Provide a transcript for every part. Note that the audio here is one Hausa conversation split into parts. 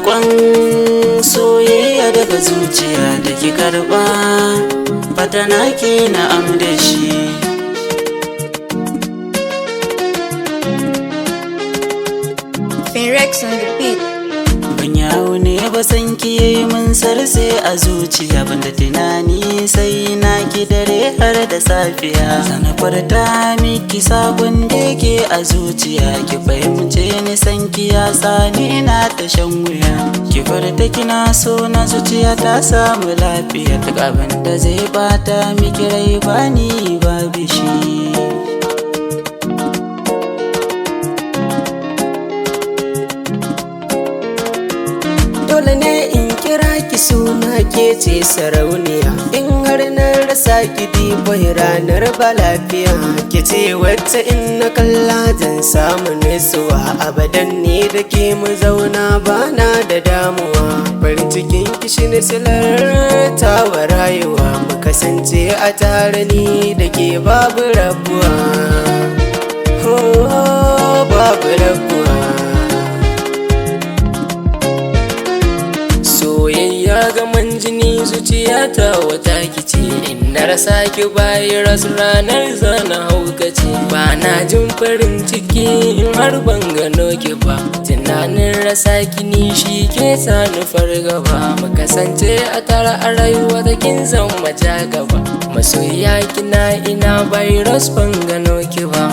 Gasakon soyayya daga zuciya da ki karɓa, fatana ke na'am da shi. Rex on the beat. Ban yawo ne ba san ki yi mun sarse a zuciya, banda tunani sai na ki dare har da safiya. Sana farta miki sabon da ke a zuciya, ki fahimce ni san ki ya sani na ta shan wuya. Ki farta kina so na zuciya ta samu lafiya, duk abin da zai bata miki rai bani babu shi. Dole ne in kira ki suna ke ce sarauniya, in har na rasa ki dibai ranar ba lafiya. Ke ce wacce in na kalla zan samu nutsuwa, abadan ne da ke mu zauna bana da damuwa. Farin cikin ki shi ne silar tawa rayuwa, mu kasance a tare ni da ke babu rabuwa. Babu rabuwa. Soyayya gaman jini zuciyata wata kice, in na rasa ki bayi rasu ranar zana haukace. Ba na jin farin ciki in har ban gano ki ba, tunanin rasa ki ni shi ke sani fargaba. Mu kasance a tare a rayuwa da kin zama ja gaba, masoyiya kina ina bayi rasu ban gano ki ba.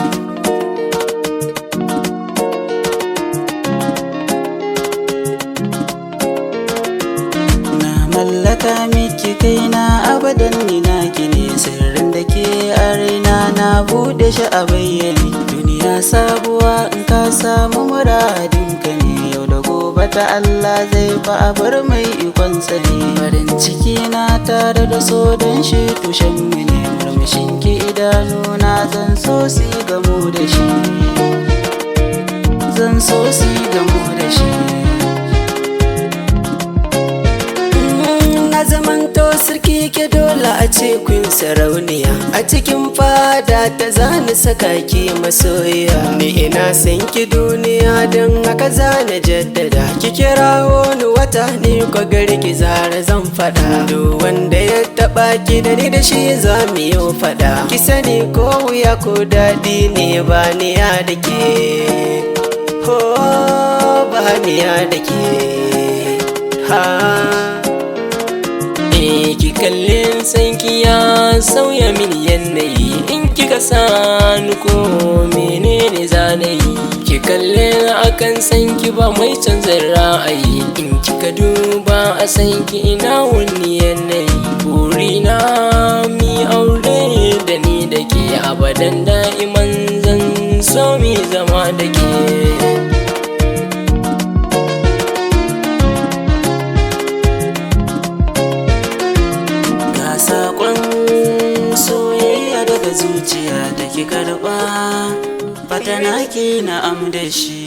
Mallaka miki kaina abadan ni naki ne, sirrin da ke a raina na bude shi a bayyane. Duniya sabuwa in ka samu muradin ka ne, yau da gobe ta Allah zai fa a bar mai ikon ne. Farin ciki na tare da so don shi tushen mu ne, murmushin ki idanuna zan so si gamo da shi, zan so si gamo da shi. Zamanto sarki ke dole a ce kun sarauniya, a cikin fada ta zani saka ki masoyiya. Ni ina san ki duniya don haka zani jaddada, ki kirawo ni wata ni ko gari ki zara zan fada. Duk wanda ya taba ki da ni da shi za mu yi fada, ki sani ko wuya ko daɗi ne ba ni ya da ke, ba ni ya da ke. Ki kallin sanki ya sauya mini yanayi, in kika sani ko menene zanayi. Ki kallin akan sanki ba mai canza ra'ayi, in kika duba a sanki ina wani yanayi. Burina mi aure da ni da ke, abadan da'iman zan so mi zama da ke. Gasakon soyayya daga zuciya da ki karɓa, fatana ke na'am da shi.